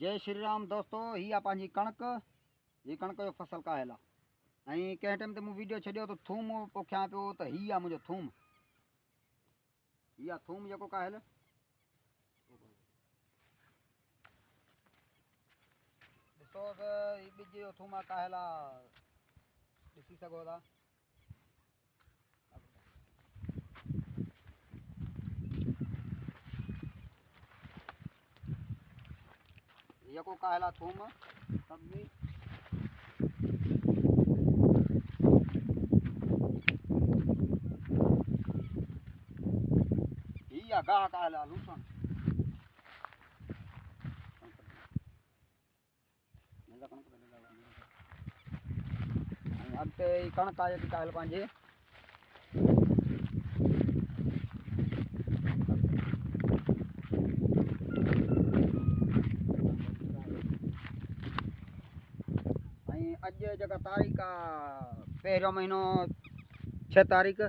जय श्री राम दोस्तों। ही आ पंहिंजी कणक। ही कणक जो फसल का है। ऐं कंहिं टाइम ते मूं वीडियो छॾियो त थूम पोखियां पियो त ही आहे मुंहिंजो थूम। ही आहे थूम जेको काहिल। ॾिसो त ही ॿिज जो थूम आहे काहिल आहे, ॾिसी सघो था। जेको काहिल आहे थूम सब्जी। ही आहे गाह काहिल आहे लूसण। अॻिते ही कणक आहे जेकी काहिल पंहिंजी। अॼु जेका तारीख़ आहे, पहिरियों महीनो 6 तारीख़।